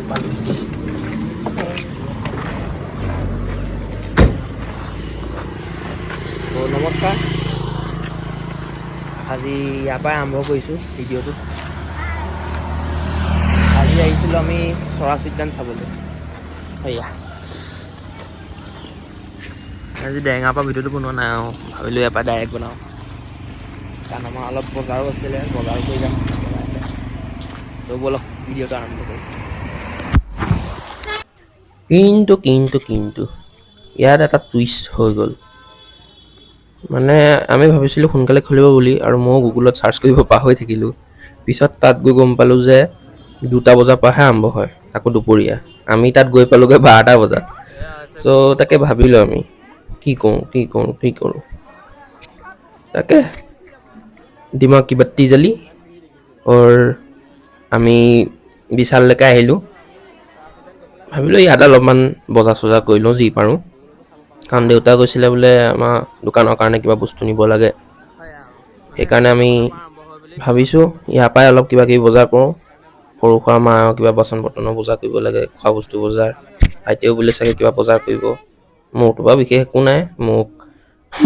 পালোহি নমস্কাৰ আজি ইয়াৰ পৰাই আৰম্ভ কৰিছোঁ ভিডিঅ'টো আজি আহিছিলোঁ আমি চৰাচ উদ্যান চাবলৈ সেয়া আজি ডেৰেঙাৰ পৰা ভিডিঅ'টো বনোৱা নাই আৰু ভাবিলোঁ ইয়াৰ পৰা ডাইৰেক্ট বনাওঁ কাৰণ আমাৰ অলপ বজাৰো আছিলে বজাৰ কৰি যাম ত' ব'লক ভিডিঅ'টো আৰম্ভ কৰোঁ কিন্তু ইয়াত এটা টুইষ্ট হৈ গ'ল মানে আমি ভাবিছিলোঁ সোনকালে খুলিব বুলি আৰু ময়ো গুগলত চাৰ্চ কৰিব পাহৰি থাকিলোঁ পিছত তাত গৈ গম পালোঁ যে 2টা বজাৰ পৰাহে আৰম্ভ হয় আকৌ দুপৰীয়া আমি তাত গৈ পালোঁগৈ 12টা বজাত চ' তাকে ভাবিলোঁ আমি কি কৰোঁ তাকে দিমাগ কি বাত্তি জ্বলি আমি বিশাললৈকে আহিলোঁ ভাবিলোঁ ইয়াত অলপমান বজাৰ চজাৰ কৰি লওঁ যি পাৰোঁ কাৰণ দেউতা কৈছিলে বোলে আমাৰ দোকানৰ কাৰণে কিবা বস্তু নিব লাগে সেইকাৰণে আমি ভাবিছোঁ ইয়াৰ পৰাই অলপ কিবা কিবি বজাৰ কৰোঁ সৰু সুৰা মাৰ কিবা বাচন বৰ্তনৰ বজাৰ কৰিব লাগে খোৱা বস্তু বজাৰ আইতেও বোলে চাগে কিবা বজাৰ কৰিব মোৰতো বাৰু বিশেষ একো নাই মোক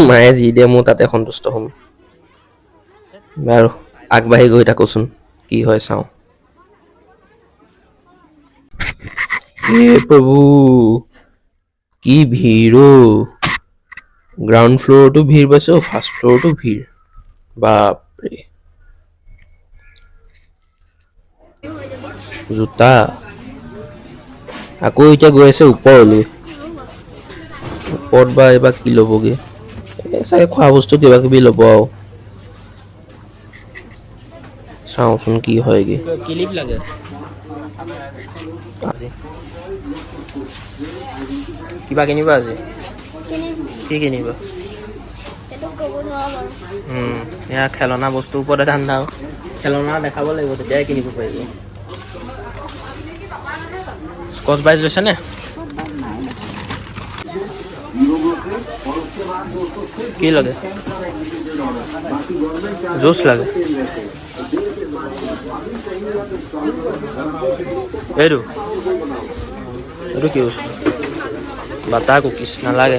মায়ে যি দিয়ে মোৰ তাতে সন্তুষ্ট হ'ম বাৰু আগবাঢ়ি গৈ থাকোঁচোন কি হয় চাওঁ হে প্ৰভু কি ভিৰ গ্ৰাউণ্ড ফ্ল'ৰতো ভিৰ পাইছোঁ ফাৰ্ষ্ট ফ্ল'ৰতো ভিৰ বাপৰে জোতা আকৌ এতিয়া গৈ আছে ওপৰলৈ ওপৰত বা এইবাৰ কি ল'বগৈ চাগে খোৱা বস্তু কিবা কিবি ল'ব আৰু চাওঁচোন কি হয়গৈ ক্লিপ লাগে কিবা কিনিবা আজি কি কিনিবা এয়া খেলনা বস্তুৰ ওপৰতে ধান্দা আৰু খেলনা দেখাব লাগিব তেতিয়াই কিনিব পাৰিব স্কচ ব্ৰাইট লৈছেনে কি লাগে জুচ লাগে এইটো কি বস্তু বাটাৰ কুকিজ নালাগে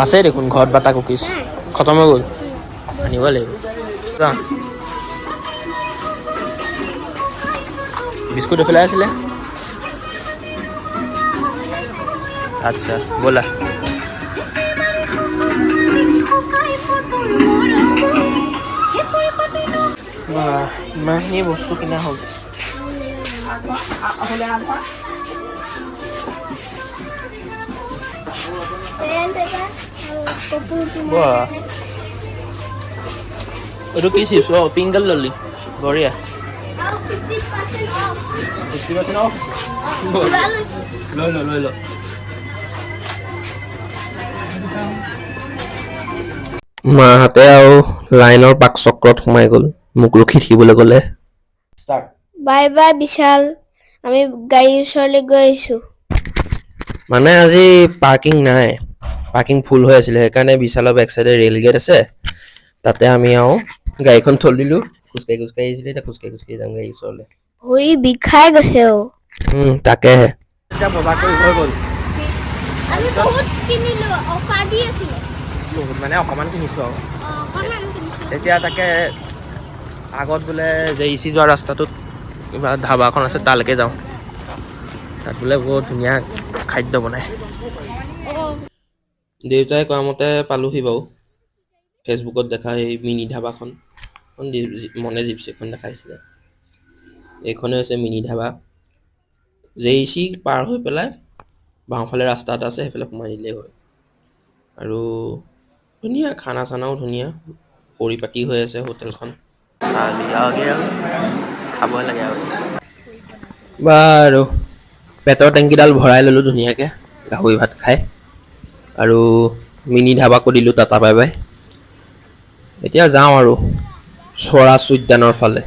আছে দেখোন ঘৰত বাটাৰ কুকিজ খতম হৈ গ'ল আনিব লাগিব বিস্কুট এফালে আছিলে আচ্ছা ব'লা ইমানখিনি বস্তু কিনা হ'ল এইটো কি চিপছ পিংক কালাৰ ললি বঢ়িয়া লৈ ল মাহঁতে আৰু লাইনৰ পাক চক্ৰত সোমাই গ'ল মোক ৰখি থাকিবলৈ ক'লে বাই বাই বিশাল আমি গাড়ীৰ ওচৰলৈ গৈ আহিছোঁ মানে আজি পাৰ্কিং ফুল হৈ আছিলে সেইকাৰণে বিশালৰ বেক চাইডে ৰেল গেট আছে তাতে আমি আৰু গাড়ীখন থৈ দিলোঁ খোজকাঢ়ি আহিছিলোঁ এতিয়া খোজকাঢ়ি যাম গাড়ীৰ ওচৰলৈ ভৰি বিষাই গৈছে তাকেহে এতিয়া বজাৰ কৰি হৈ গ'ল আমি বহুত কিনিলো অফাৰ দি আছিলে বহুত মানে অকণমান কিনিছোঁ আৰু এতিয়া তাকে আগত বোলে JEC যোৱা ৰাস্তাটোত কিবা ধাবা এখন আছে তালৈকে যাওঁ তাত বোলে বহুত ধুনীয়া খাদ্য বনায় দেউতাই কোৱা মতে পালোহি বাৰু ফেচবুকত দেখা সেই মিনি ধাবাখন মনে জিপচিখন দেখাইছিলে এইখনে হৈছে মিনি ধাবা JEC পাৰ হৈ পেলাই বাওঁফালে ৰাস্তা এটা আছে সেইফালে সোমাই দিলেই হয় আৰু ধুনীয়া খানা চানাও ধুনীয়া পৰিপাটি হৈ আছে হোটেলখন খাবই লাগে আৰু বাৰু পেটৰ টেংকিডাল ভৰাই ল'লোঁ ধুনীয়াকৈ গাহৰি ভাত খাই আৰু মিনি ধাবাকো দিলোঁ টাটা বাই বাই এতিয়া যাওঁ আৰু চৰাচ উদ্যানৰ ফালে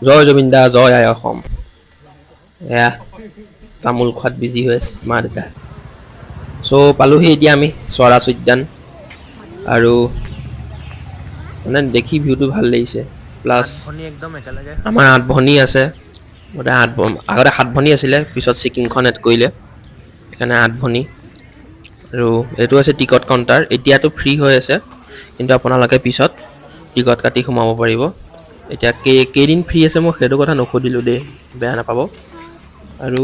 জয় জুবিন দা জয় আই অসম এয়া তামোল খোৱাত বিজি হৈ আছে মা দেউতা চ' পালোহি এতিয়া আমি স্বৰাজ উদ্যান আৰু মানে দেখি ভিউটো ভাল লাগিছে প্লাছ একদম একেলগে আমাৰ 8 ভনী আছে গোটেই 8 আগতে 7 ভনী আছিলে পিছত ছিকিমখন এড কৰিলে সেইকাৰণে 8 ভনী আৰু এইটো আছে টিকট কাউণ্টাৰ এতিয়াতো ফ্ৰী হৈ আছে কিন্তু আপোনালোকে পিছত টিকট কাটি সোমাব পাৰিব এতিয়া কেইদিন ফ্ৰী আছে মই সেইটো কথা নসুধিলোঁ দেই বেয়া নাপাব আৰু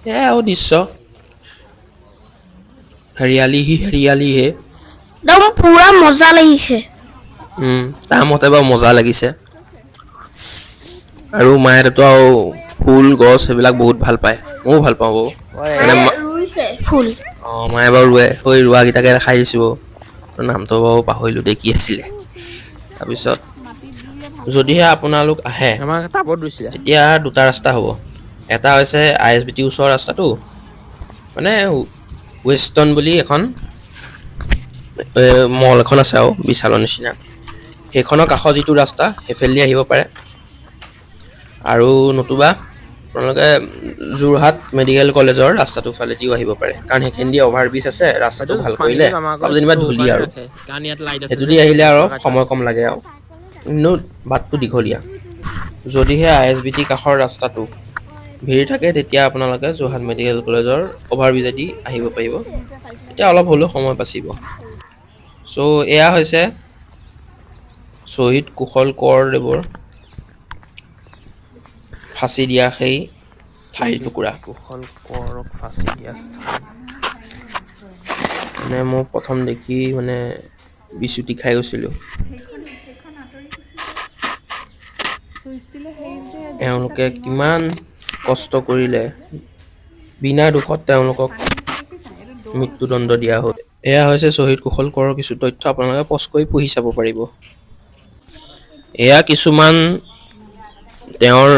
এয়াই আৰু দৃশ্য হৰিয়ালি হে একদম পুৰা মজা লাগিছে তাৰ মতে বাৰু মজা লাগিছে আৰু মায়েতো আৰু ফুল গছ সেইবিলাক বহুত ভাল পায় ময়ো ভাল পাওঁ বাৰু মানে ৰুইছে ফুল মায়ে বাৰু ৰুৱে হৈ ৰোৱাকেইটাকে দেখাই দিছোঁ বাৰু নামটো বাৰু পাহৰিলোঁ দেই কি আছিলে তাৰপিছত যদিহে আপোনালোক আহে আমাৰ টাবত ৰুইছিলে তেতিয়া দুটা ৰাস্তা হ'ব এটা হৈছে ISBT ওচৰৰ ৰাস্তাটো মানে ৱেষ্টৰ্ণ বুলি এখন মল এখন আছে আৰু বিশালৰ নিচিনা সেইখনৰ কাষৰ যিটো ৰাস্তা সেইফালেদি আহিব পাৰে আৰু নতুবা আপোনালোকে যোৰহাট মেডিকেল কলেজৰ ৰাস্তাটো ফালেদিও আহিব পাৰে কাৰণ সেইখিনি অভাৰব্ৰিজ আছে ৰাস্তাটো ভাল কৰিলে অলপ যেনিবা ধূলি আৰু কাৰণ ইয়াত লাইট আছে সেইটো দি আহিলে আৰু সময় কম লাগে আৰু কিন্তু বাটটো দীঘলীয়া যদিহে ISBT কাষৰ ৰাস্তাটো ভিৰ থাকে তেতিয়া আপোনালোকে যোৰহাট মেডিকেল কলেজৰ অভাৰব্ৰিজেদি আহিব পাৰিব তেতিয়া অলপ হ'লেও সময় বাচিব চ' এয়া হৈছে শ্বহীদ কুশল কোঁৱৰদেৱৰ ফাঁচি দিয়া সেই ঠাইৰ টুকুৰা কুশল কোঁৱৰক ফাঁচি দিয়া স্থান মানে মই প্ৰথম দেখি মানে বিচুতি খাই গৈছিলোঁ এওঁলোকে কিমান কষ্ট কৰিলে বিনা দোষত তেওঁলোকক মৃত্যুদণ্ড দিয়া হ'ল এয়া হৈছে শ্বহীদ কুশল কোঁৱৰৰ কিছু তথ্য আপোনালোকে পজ কৰি পঢ়ি চাব পাৰিব এয়া কিছুমান তেওঁৰ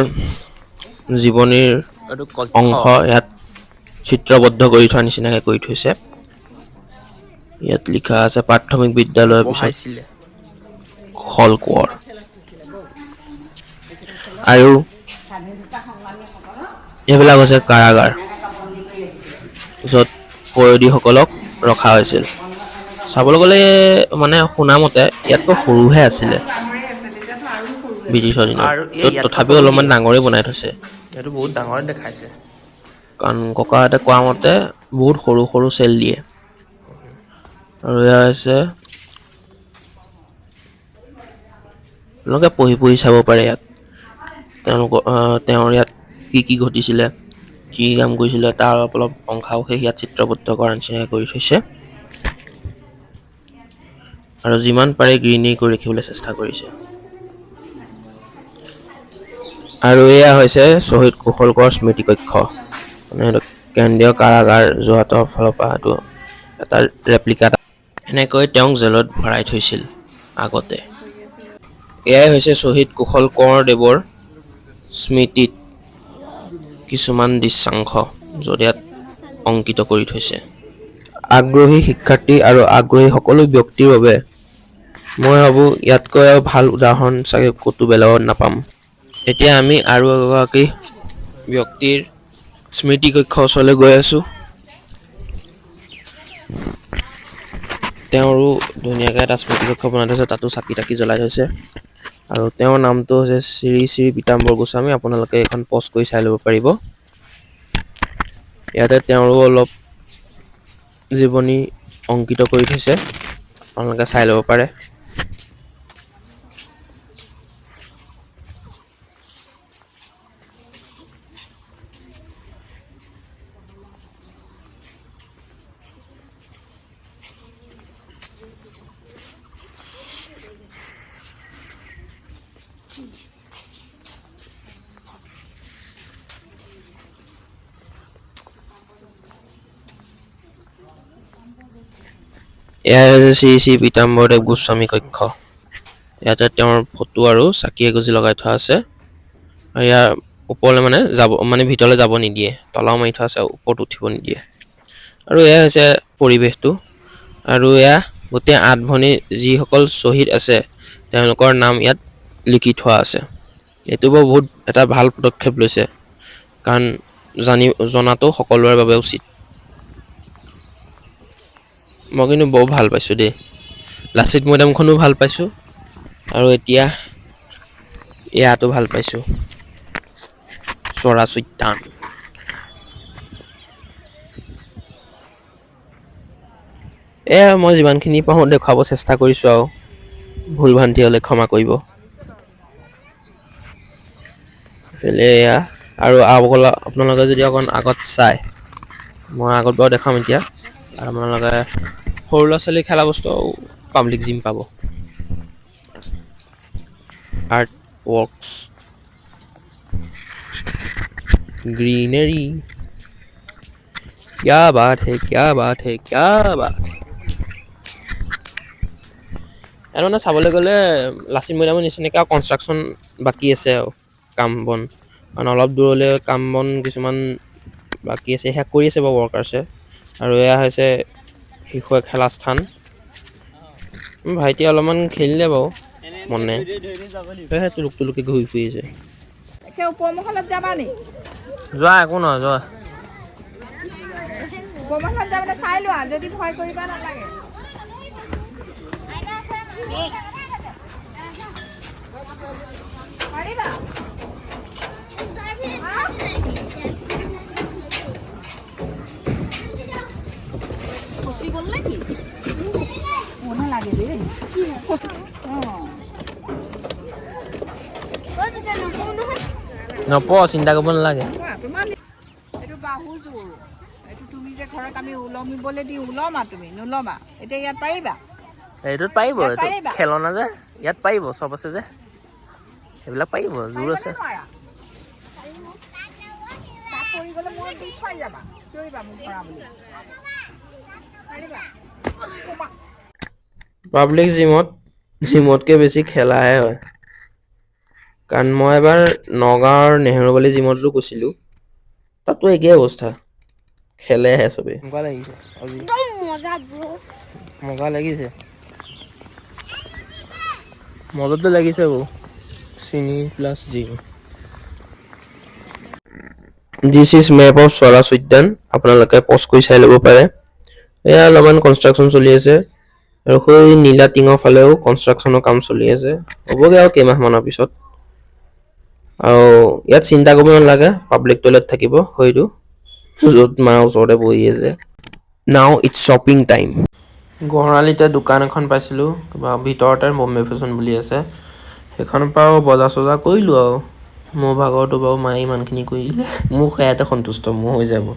জীৱনীৰ অংশ ইয়াত চিত্ৰবদ্ধ কৰি থোৱা নিচিনাকৈ কৰি থৈছে ইয়াত লিখা আছে প্ৰাথমিক বিদ্যালয়ৰ পিছত কুশল কোঁৱৰ আৰু এইবিলাক হৈছে কাৰাগাৰ য'ত কয়দীসকলক ৰখা হৈছিল চাবলৈ গ'লে মানে শুনামতে ইয়াতকৈ সৰুহে আছিলে ব্ৰিটিছৰ দিনত তথাপিও অলপমান ডাঙৰেই বনাই থৈছে এইটো বহুত ডাঙৰ দেখাইছে কাৰণ ককাহঁতে কোৱা মতে বহুত সৰু সৰু চেল দিয়ে আৰু এয়া হৈছে আপোনালোকে পঢ়ি চাব পাৰে ইয়াত তেওঁৰ ইয়াত কি ঘটিছিলে কি কাম কৰিছিলে তাৰ অলপ অংশাৱশেষ ইয়াত চিত্ৰবদ্ধ কৰাৰ নিচিনাকৈ কৰি থৈছে আৰু যিমান পাৰে গ্ৰীনেৰী কৰি ৰাখিবলৈ চেষ্টা কৰিছে আৰু এয়া হৈছে শ্বহীদ কুশল কোঁৱৰ স্মৃতি কক্ষ মানে এইটো কেন্দ্ৰীয় কাৰাগাৰ যোৰহাটৰ ফালৰ পৰা এইটো এটা ৰেপ্লিকা এনেকৈ তেওঁক জেলত ভৰাই থৈছিল আগতে এয়াই হৈছে শ্বহীদ কুশল কোঁৱৰদেৱৰ স্মৃতিত কিছুমান দৃশ্যাংশ য'ত ইয়াত অংকিত কৰি থৈছে আগ্ৰহী শিক্ষাৰ্থী আৰু আগ্ৰহী সকলো ব্যক্তিৰ বাবে মই ভাবোঁ ইয়াতকৈ আৰু ভাল উদাহৰণ চাগে ক'তো বেলেগত নাপাম এতিয়া আমি আৰু এগৰাকী ব্যক্তিৰ স্মৃতি কক্ষ ওচৰলৈ গৈ আছোঁ তেওঁৰো ধুনীয়াকৈ এটা স্মৃতি কক্ষ বনাই থৈছে তাতো চাকি তাকি জ্বলাই থৈছে আৰু তেওঁৰ নামটো হৈছে শ্ৰী শ্ৰী পীতাম্বৰ গোস্বামী আপোনালোকে এইখন পজ কৰি চাই ল'ব পাৰিব ইয়াতে তেওঁৰো অলপ জীৱনী অংকিত কৰি থৈছে আপোনালোকে চাই ল'ব পাৰে এয়া হৈছে শ্ৰী শ্ৰী পীতাম্বৰদেৱ গোস্বামী কক্ষ ইয়াতে তেওঁৰ ফটো আৰু চাকি এগছি লগাই থোৱা আছে আৰু ইয়াৰ ওপৰলৈ মানে ভিতৰলৈ যাব নিদিয়ে তলাও মাৰি থোৱা আছে ওপৰত উঠিব নিদিয়ে আৰু এয়া হৈছে পৰিৱেশটো আৰু এয়া গোটেই 8 ভনী যিসকল শ্বহীদ আছে তেওঁলোকৰ নাম ইয়াত লিখি থোৱা আছে এইটো বহুত এটা ভাল পদক্ষেপ লৈছে কাৰণ জনাটো সকলোৰে বাবে উচিত মই কিন্তু বৰ ভাল পাইছোঁ দেই, লাচিত মৈদামখনো ভাল পাইছোঁ আৰু এতিয়া ইয়াতো ভাল পাইছোঁ, চৰাচ উদ্যান। এয়া মই যিমানখিনি পাৰোঁ দেখুৱাব চেষ্টা কৰিছোঁ আৰু ভুল ভ্ৰান্তি হ'লে ক্ষমা কৰিব। এইফালে এয়া আৰু আপোনালোকে যদি অকণ আগত চাই, মই আগত বাৰু দেখাম এতিয়া, আপোনালোকে সৰু ল'ৰা ছোৱালী খেলা বস্তু পাব্লিক জিম পাব। আৰ্ট ৱৰ্কছ, গ্ৰীনেৰী, क्या बात है, क्या बात है, क्या बात है। আৰু মানে চাবলৈ গ'লে লাচিত মৈদামৰ নিচিনাকৈ আৰু কনষ্ট্ৰাকশ্যন বাকী আছে আৰু কাম বন, কাৰণ অলপ দূৰলৈ কাম বন কিছুমান বাকী আছে, শেষ কৰি আছে বাৰু ৱৰ্কাৰ্ছে। আৰু এয়া হৈছে শিশুৱে খেলা স্থান। ভাইটিয়ে অলপমান খেলিলে বাৰু মনে, সেয়েহে তুলুকি ঘূৰি ফুৰিছে। যোৱা একো নহয়, যোৱা। চাই লোৱা যদি ভয় কৰিবা নালাগে। পাৰিবা? নালাগে দেই। নপ চিন্তা কৰিব নালাগে। এইটো বাহুযোৰ, এইটো তুমি যে ঘৰত আমি ওলমিবলৈ দি ওলমা, তুমি নোলমা। এতিয়া ইয়াত পাৰিবা? এইটোত পাৰিব, ইয়াত এইটো পাৰিবা? খেলনা যে, ইয়াত পাৰিব, চব আছে যে, সেইবিলাক পাৰিব, জোৰ আছে। নোৱাৰা? তাত পৰি গ'লে মোৰ দুখ পাই যাবা, চিঞৰিবা মোক ধৰা বুলি। পাৰিবা? পাব্লিক জিমতকৈ বেছি খেলাহে হয়, কাৰণ মই এবাৰ নগাঁৱৰ নেহেৰুবালি জিমতো গৈছিলোঁ, তাতো একেই অৱস্থা, খেলেহে চবেই। মজা লাগিছে, মজা লাগিছে, মজাটো লাগিছে বাৰু। চিনি plus gym, this is map of Swaraj উদ্যান, আপোনালোকে পজ কৰি চাই ল'ব পাৰে। এয়া অলপমান কনষ্ট্ৰাকশ্যন চলি আছে, আৰু সেই নীলা টিঙৰ ফালেও কনষ্ট্ৰাকশ্যনৰ কাম চলি আছে, হ'বগৈ আৰু কেইমাহমানৰ পিছত। আৰু ইয়াত চিন্তা কৰিব নালাগে, পাব্লিক টয়লেট থাকিব হয়তো, য'ত মাৰ ওচৰতে বহি আছে। নাও ইটছ শ্বপিং টাইম। গড়আলিতে দোকান এখন পাইছিলোঁ, কিবা ভিতৰতে বম্বে ফেশ্বন বুলি আছে, সেইখনৰ পৰাও বজাৰ চজাৰ কৰিলোঁ আৰু মোৰ ভাগৰটো বাৰু মায়ে ইমানখিনি কৰি দিলে, মোক সেয়াতে সন্তুষ্ট, মোৰ হৈ যাব,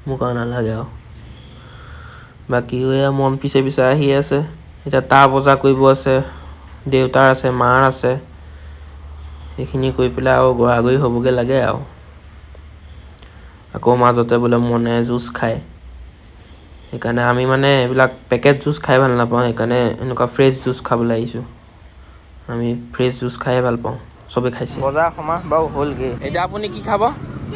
মোক আৰু নালাগে আৰু। বাকী এয়া মন পিছে পিছে আহি আছে, এতিয়া তাৰ বজাৰ কৰিব আছে, দেউতাৰ আছে, মাৰ আছে, সেইখিনি কৰি পেলাই আৰু গড়াগড়ি হ'বগৈ লাগে আৰু। আকৌ মাজতে বোলে মনে জুচ খায়, সেইকাৰণে আমি মানে এইবিলাক পেকেট জুচ খাই ভাল নাপাওঁ, সেইকাৰণে এনেকুৱা ফ্ৰেছ জুচ খাবলৈ আহিছোঁ। আমি ফ্ৰেছ জুচ খায়ে ভাল পাওঁ, চবেই খাইছে। বজাৰ সমাৰ বাৰু হ'লগৈ, এতিয়া আপুনি কি খাব?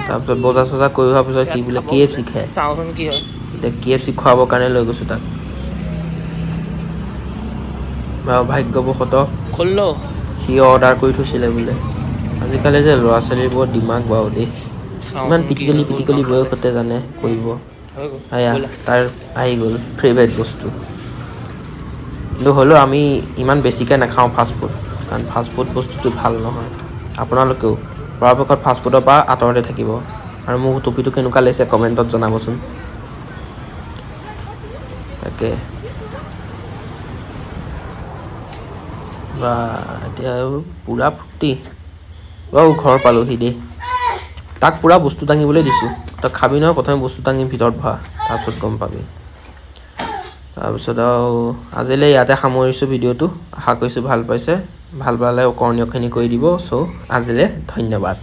তাৰপিছত বজাৰ চজাৰ কৰি হোৱাৰ পিছত সি বোলে KFC খায়, চাওঁচোন কি হয়। এতিয়া KFC খুৱাবৰ কাৰণে লৈ গৈছোঁ তাক। বাৰু ভাগ্যবশতঃ সি অৰ্ডাৰ কৰি থৈছিলে বোলে। আজিকালি যে ল'ৰা ছোৱালীবোৰৰ দিমাগ বাৰু দেই, ইমান পিটিকলি বয়সতে জানে কৰিব। এয়া তাৰ আহি গ'ল ফেভৰেট বস্তু, কিন্তু হ'লেও আমি ইমান বেছিকৈ নাখাওঁ ফাষ্টফুড, কাৰণ ফাষ্টফুড বস্তুটো ভাল নহয়। আপোনালোকেও পৰাপক্ষত ফাষ্টফুডৰ পৰা আঁতৰতে থাকিব। আৰু মোৰ টপিটো কেনেকুৱা লাগিছে কমেণ্টত জনাবচোন। তাকে বা এতিয়া পূৰা ফূৰ্তি বাৰু, ঘৰ পালোহি দেই। তাক পূৰা বস্তু দাঙিবলৈ দিছোঁ, তই খাবি নহয়, প্ৰথমে বস্তু দাঙি ভিতৰত ভৰা, তাৰপিছত গম পাবি। তাৰপিছত আৰু আজিলৈ ইয়াতে সামৰিছোঁ ভিডিঅ'টো, আশা কৰিছোঁ ভাল পাইছে, ভাল পালে কৰণীয়খিনি কৰি দিব। চ' আজিলৈ ধন্যবাদ।